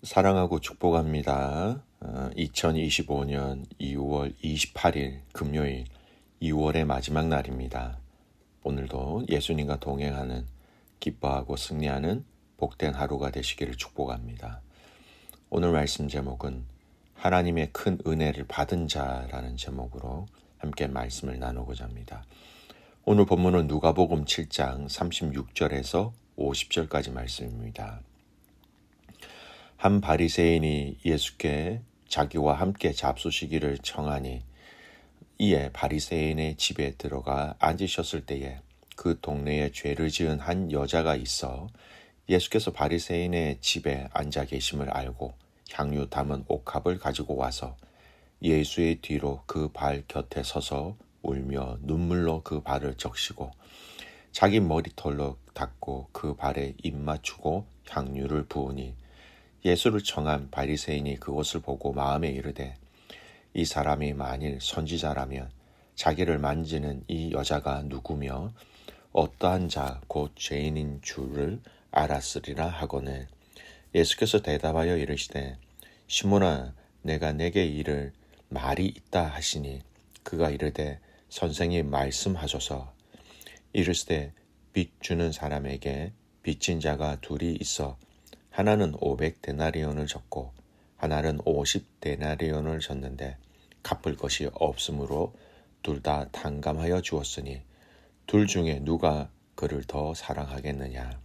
사랑하고 축복합니다. 2025년 2월 28일 금요일 2월의 마지막 날입니다. 오늘도 예수님과 동행하는 기뻐하고 승리하는 복된 하루가 되시기를 축복합니다. 오늘 말씀 제목은 하나님의 큰 은혜를 받은 자라는 제목으로 함께 말씀을 나누고자 합니다. 오늘 본문은 누가복음 7장 36절에서 50절까지 말씀입니다. 한 바리새인이 예수께 자기와 함께 잡수시기를 청하니 이에 바리새인의 집에 들어가 앉으셨을 때에 그 동네에 죄를 지은 한 여자가 있어 예수께서 바리새인의 집에 앉아 계심을 알고 향유 담은 옥합을 가지고 와서 예수의 뒤로 그 발 곁에 서서 울며 눈물로 그 발을 적시고 자기 머리털로 닦고 그 발에 입 맞추고 향유를 부으니 예수를 청한 바리새인이 그것을 보고 마음에 이르되 이 사람이 만일 선지자라면 자기를 만지는 이 여자가 누구며 어떠한 자 곧 죄인인 줄을 알았으리라 하거늘 예수께서 대답하여 이르시되 시몬아 내가 내게 이를 말이 있다 하시니 그가 이르되 선생님 말씀하소서. 이르시되 빚 주는 사람에게 빚진 자가 둘이 있어 하나는 500데나리온을 졌고 하나는 50데나리온을 졌는데 갚을 것이 없으므로 둘 다 탕감하여 주었으니 둘 중에 누가 그를 더 사랑하겠느냐.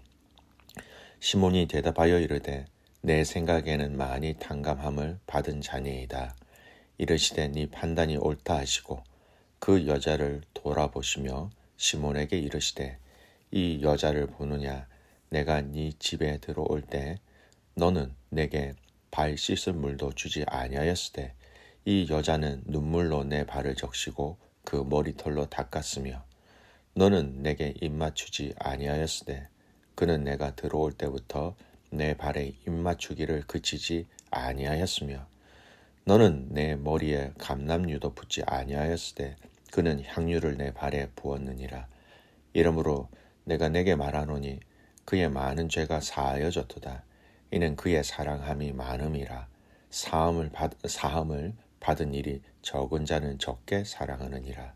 시몬이 대답하여 이르되 내 생각에는 많이 탕감함을 받은 자니이다. 이르시되 네 판단이 옳다 하시고 그 여자를 돌아보시며 시몬에게 이르시되 이 여자를 보느냐. 내가 네 집에 들어올 때 너는 내게 발 씻을 물도 주지 아니하였으되 이 여자는 눈물로 내 발을 적시고 그 머리털로 닦았으며 너는 내게 입 맞추지 아니하였으되 그는 내가 들어올 때부터 내 발에 입 맞추기를 그치지 아니하였으며 너는 내 머리에 감람유도 붓지 아니하였으되 그는 향유를 내 발에 부었느니라. 이러므로 내가 내게 말하노니 그의 많은 죄가 사하여졌도다. 이는 그의 사랑함이 많음이라. 사함을 받은 일이 적은 자는 적게 사랑하느니라.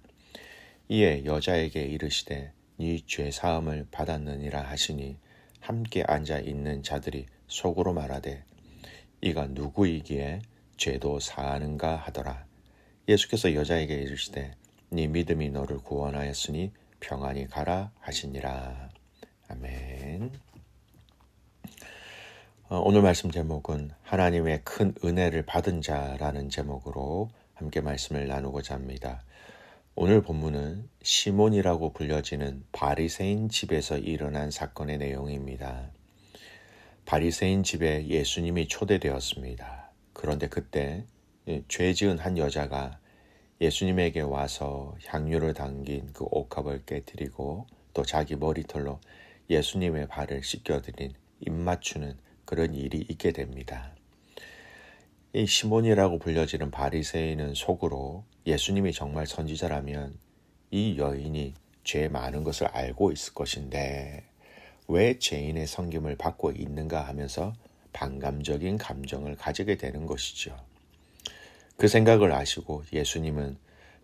이에 여자에게 이르시되 네 죄 사함을 받았느니라 하시니 함께 앉아 있는 자들이 속으로 말하되 이가 누구이기에 죄도 사하는가 하더라. 예수께서 여자에게 이르시되 네 믿음이 너를 구원하였으니 평안히 가라 하시니라. 아멘. 오늘 말씀 제목은 하나님의 큰 은혜를 받은 자라는 제목으로 함께 말씀을 나누고자 합니다. 오늘 본문은 시몬이라고 불려지는 바리새인 집에서 일어난 사건의 내용입니다. 바리새인 집에 예수님이 초대되었습니다. 그런데 그때 죄 지은 한 여자가 예수님에게 와서 향유를 담긴 그 옥합을 깨뜨리고 또 자기 머리털로 예수님의 발을 씻겨드린 입 맞추는 그런 일이 있게 됩니다. 이 시몬이라고 불려지는 바리새인은 속으로 예수님이 정말 선지자라면 이 여인이 죄 많은 것을 알고 있을 것인데 왜 죄인의 섬김을 받고 있는가 하면서 반감적인 감정을 가지게 되는 것이죠. 그 생각을 아시고 예수님은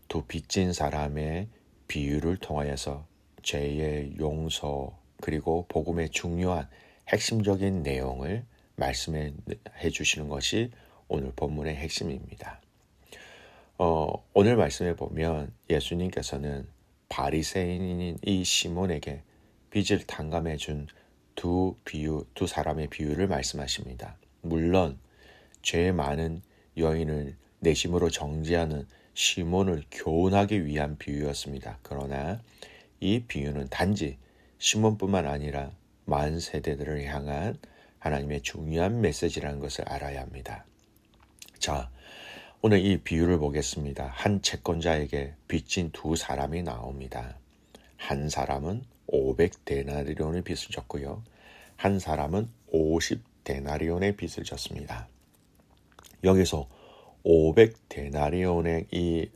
두 빚진 사람의 비유를 통하여서 죄의 용서 그리고 복음의 중요한 핵심적인 내용을 말씀해 주시는 것이 오늘 본문의 핵심입니다. 오늘 말씀에 보면 예수님께서는 바리새인인 이 시몬에게 빚을 탕감해 준 두 사람의 비유를 말씀하십니다. 물론 죄 많은 여인을 내심으로 정죄하는 시몬을 교훈하기 위한 비유였습니다. 그러나 이 비유는 단지 시몬뿐만 아니라 만 세대들을 향한 하나님의 중요한 메시지라는 것을 알아야 합니다. 자, 오늘 이 비유를 보겠습니다. 한 채권자에게 빚진 두 사람이 나옵니다. 한 사람은 500데나리온의 빚을 졌고요. 한 사람은 50데나리온의 빚을 졌습니다. 여기서 500데나리온의 이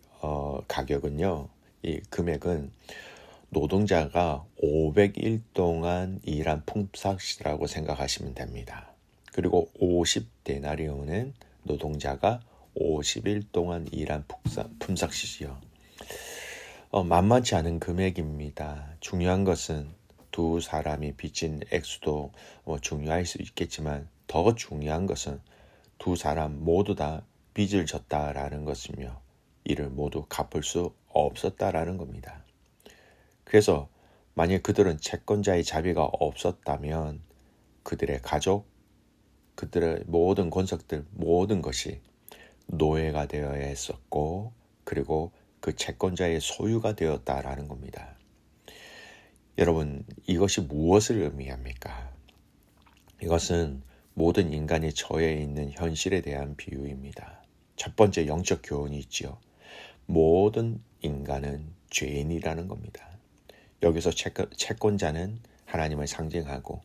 가격은요, 이 금액은 노동자가 500일 동안 일한 품삯이라고 생각하시면 됩니다. 그리고 50데나리온은 노동자가 50일 동안 일한 품삯이지요. 만만치 않은 금액입니다. 중요한 것은 두 사람이 빚진 액수도 중요할 수 있겠지만 더 중요한 것은 두 사람 모두 다 빚을 졌다라는 것이며 이를 모두 갚을 수 없었다라는 겁니다. 그래서 만약 그들은 채권자의 자비가 없었다면 그들의 가족, 그들의 모든 권속들, 모든 것이 노예가 되어야 했었고 그리고 그 채권자의 소유가 되었다라는 겁니다. 여러분, 이것이 무엇을 의미합니까? 이것은 모든 인간이 처해 있는 현실에 대한 비유입니다. 첫 번째 영적 교훈이 있지요. 모든 인간은 죄인이라는 겁니다. 여기서 채권자는 하나님을 상징하고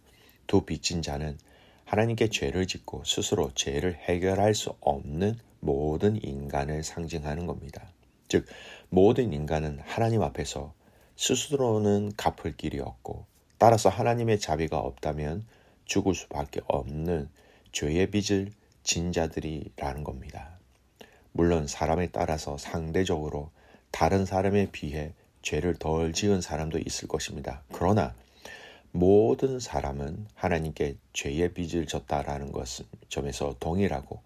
두 빚진 자는 하나님께 죄를 짓고 스스로 죄를 해결할 수 없는 모든 인간을 상징하는 겁니다. 즉 모든 인간은 하나님 앞에서 스스로는 갚을 길이 없고 따라서 하나님의 자비가 없다면 죽을 수밖에 없는 죄의 빚을 진 자들이라는 겁니다. 물론 사람에 따라서 상대적으로 다른 사람에 비해 죄를 덜 지은 사람도 있을 것입니다. 그러나 모든 사람은 하나님께 죄의 빚을 졌다라는 것은 점에서 동일하고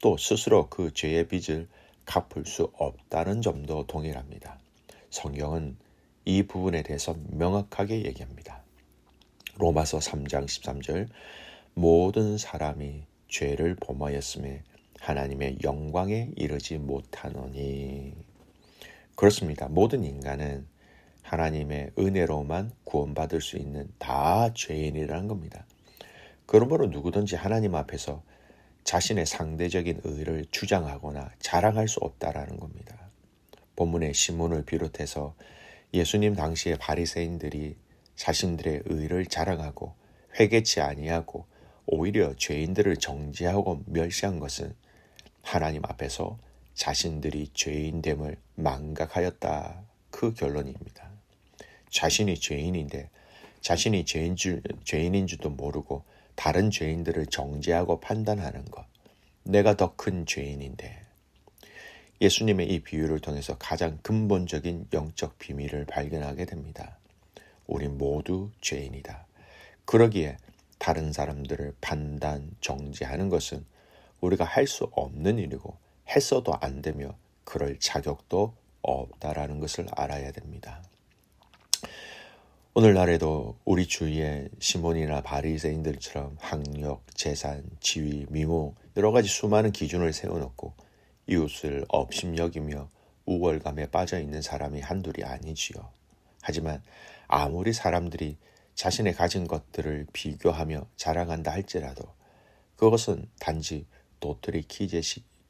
또 스스로 그 죄의 빚을 갚을 수 없다는 점도 동일합니다. 성경은 이 부분에 대해서 명확하게 얘기합니다. 로마서 3장 13절 모든 사람이 죄를 범하였음에 하나님의 영광에 이르지 못하노니. 그렇습니다. 모든 인간은 하나님의 은혜로만 구원받을 수 있는 다 죄인이라는 겁니다. 그러므로 누구든지 하나님 앞에서 자신의 상대적인 의를 주장하거나 자랑할 수 없다라는 겁니다. 본문의 시몬을 비롯해서 예수님 당시의 바리새인들이 자신들의 의를 자랑하고 회개치 아니하고 오히려 죄인들을 정죄하고 멸시한 것은 하나님 앞에서 자신들이 죄인됨을 망각하였다. 그 결론입니다. 자신이 죄인인데 자신이 죄인인 줄도 모르고 다른 죄인들을 정죄하고 판단하는 것. 내가 더 큰 죄인인데. 예수님의 이 비유를 통해서 가장 근본적인 영적 비밀을 발견하게 됩니다. 우린 모두 죄인이다. 그러기에 다른 사람들을 판단, 정죄하는 것은 우리가 할 수 없는 일이고 했어도 안 되며 그럴 자격도 없다라는 것을 알아야 됩니다. 오늘날에도 우리 주위에 시몬이나 바리새인들처럼 학력, 재산, 지위, 미모 여러 가지 수많은 기준을 세워놓고 이웃을 업심여기며 우월감에 빠져있는 사람이 한둘이 아니지요. 하지만 아무리 사람들이 자신의 가진 것들을 비교하며 자랑한다 할지라도 그것은 단지 도토리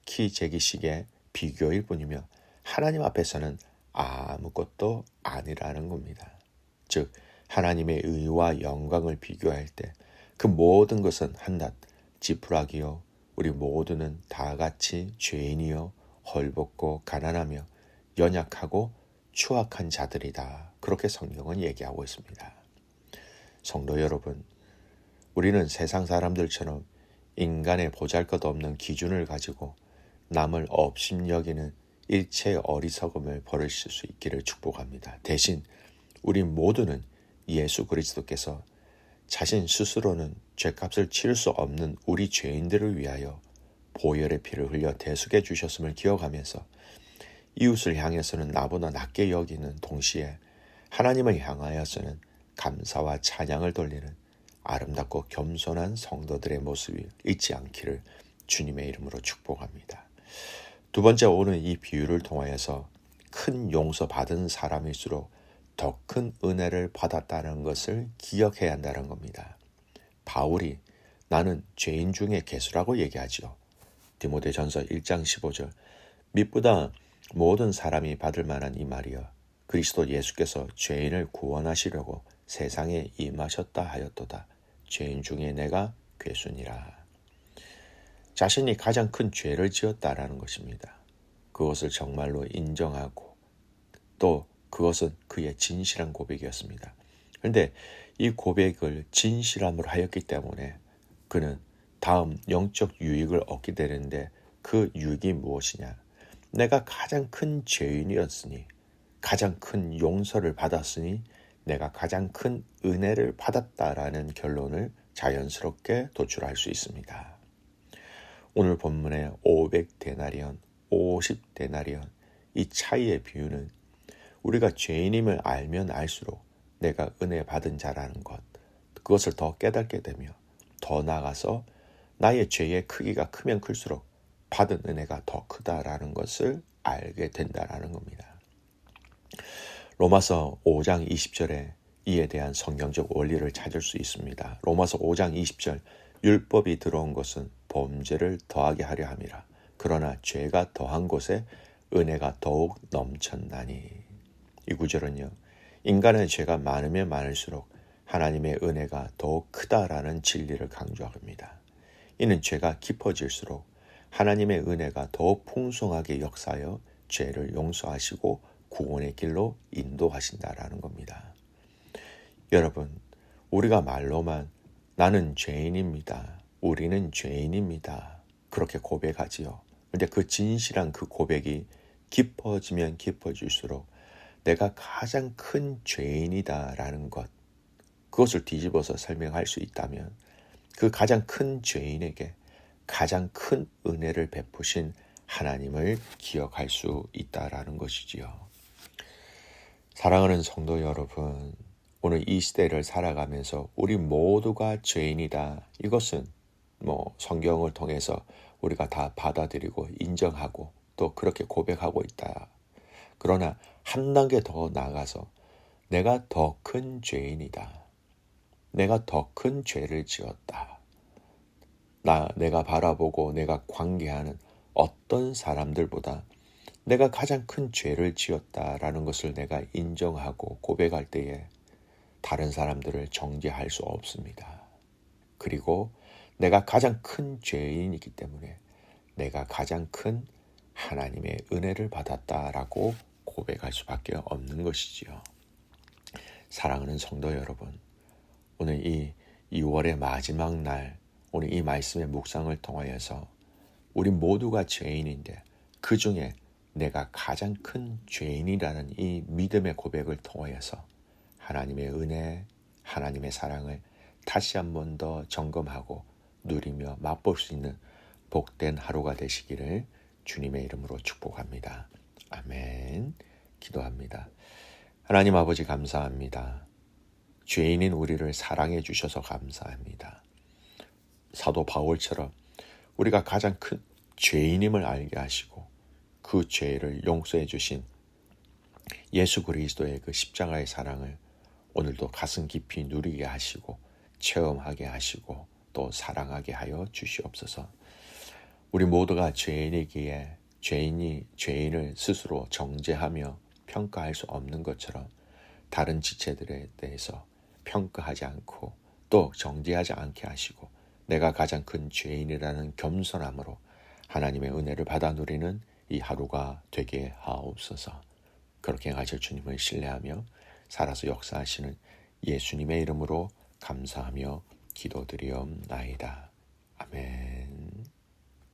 키재기식의 비교일 뿐이며 하나님 앞에서는 아무것도 아니라는 겁니다. 즉 하나님의 의와 영광을 비교할 때 그 모든 것은 한낱 지푸라기요 우리 모두는 다 같이 죄인이요 헐벗고 가난하며 연약하고 추악한 자들이다. 그렇게 성경은 얘기하고 있습니다. 성도 여러분, 우리는 세상 사람들처럼 인간의 보잘것없는 기준을 가지고 남을 업심여기는 일체의 어리석음을 버리실 수 있기를 축복합니다. 대신 우리 모두는 예수 그리스도께서 자신 스스로는 죄값을 치를 수 없는 우리 죄인들을 위하여 보혈의 피를 흘려 대속해 주셨음을 기억하면서 이웃을 향해서는 나보다 낮게 여기는 동시에 하나님을 향하여서는 감사와 찬양을 돌리는 아름답고 겸손한 성도들의 모습이 잊지 않기를 주님의 이름으로 축복합니다. 두 번째, 오늘 이 비유를 통하여서 큰 용서 받은 사람일수록 더 큰 은혜를 받았다는 것을 기억해야 한다는 겁니다. 바울이 나는 죄인 중에 괴수라고 얘기하죠. 디모데전서 1장 15절 밑보다 모든 사람이 받을 만한 이 말이여 그리스도 예수께서 죄인을 구원하시려고 세상에 임하셨다 하였도다. 죄인 중에 내가 괴수니라. 자신이 가장 큰 죄를 지었다라는 것입니다. 그것을 정말로 인정하고 또 그것은 그의 진실한 고백이었습니다. 그런데 이 고백을 진실함으로 하였기 때문에 그는 다음 영적 유익을 얻게 되는데 그 유익이 무엇이냐? 내가 가장 큰 죄인이었으니, 가장 큰 용서를 받았으니, 내가 가장 큰 은혜를 받았다라는 결론을 자연스럽게 도출할 수 있습니다. 오늘 본문의 500데나리온, 50데나리온 이 차이의 비유는 우리가 죄인임을 알면 알수록 내가 은혜 받은 자라는 것, 그것을 더 깨닫게 되며 더 나아가서 나의 죄의 크기가 크면 클수록 받은 은혜가 더 크다라는 것을 알게 된다라는 겁니다. 로마서 5장 20절에 이에 대한 성경적 원리를 찾을 수 있습니다. 로마서 5장 20절 율법이 들어온 것은 범죄를 더하게 하려 함이라. 그러나 죄가 더한 곳에 은혜가 더욱 넘쳤나니. 이 구절은요, 인간의 죄가 많으면 많을수록 하나님의 은혜가 더욱 크다라는 진리를 강조합니다. 이는 죄가 깊어질수록 하나님의 은혜가 더욱 풍성하게 역사하여 죄를 용서하시고 구원의 길로 인도하신다라는 겁니다. 여러분, 우리가 말로만 나는 죄인입니다. 우리는 죄인입니다. 그렇게 고백하지요. 근데 그 진실한 그 고백이 깊어지면 깊어질수록 내가 가장 큰 죄인이다라는 것, 그것을 뒤집어서 설명할 수 있다면 그 가장 큰 죄인에게 가장 큰 은혜를 베푸신 하나님을 기억할 수 있다라는 것이지요. 사랑하는 성도 여러분, 오늘 이 시대를 살아가면서 우리 모두가 죄인이다. 이것은 성경을 통해서 우리가 다 받아들이고 인정하고 또 그렇게 고백하고 있다. 그러나 한 단계 더 나아가서 내가 더 큰 죄인이다. 내가 더 큰 죄를 지었다. 내가 바라보고 내가 관계하는 어떤 사람들보다 내가 가장 큰 죄를 지었다라는 것을 내가 인정하고 고백할 때에 다른 사람들을 정죄할 수 없습니다. 그리고 내가 가장 큰 죄인이기 때문에 내가 가장 큰 하나님의 은혜를 받았다라고 고백할 수밖에 없는 것이지요. 사랑하는 성도 여러분, 오늘 이 2월의 마지막 날, 오늘 이 말씀의 묵상을 통하여서 우리 모두가 죄인인데 그 중에 내가 가장 큰 죄인이라는 이 믿음의 고백을 통하여서 하나님의 은혜, 하나님의 사랑을 다시 한 번 더 점검하고 누리며 맛볼 수 있는 복된 하루가 되시기를 주님의 이름으로 축복합니다. 아멘. 기도합니다. 하나님 아버지 감사합니다. 죄인인 우리를 사랑해 주셔서 감사합니다. 사도 바울처럼 우리가 가장 큰 죄인임을 알게 하시고 그 죄를 용서해 주신 예수 그리스도의 그 십자가의 사랑을 오늘도 가슴 깊이 누리게 하시고 체험하게 하시고 또 사랑하게 하여 주시옵소서. 우리 모두가 죄인이기에 죄인이 죄인을 스스로 정죄하며 평가할 수 없는 것처럼 다른 지체들에 대해서 평가하지 않고 또 정죄하지 않게 하시고 내가 가장 큰 죄인이라는 겸손함으로 하나님의 은혜를 받아 누리는 이 하루가 되게 하옵소서. 그렇게 행하실 주님을 신뢰하며 살아서 역사하시는 예수님의 이름으로 감사하며 기도드리옵나이다. 아멘.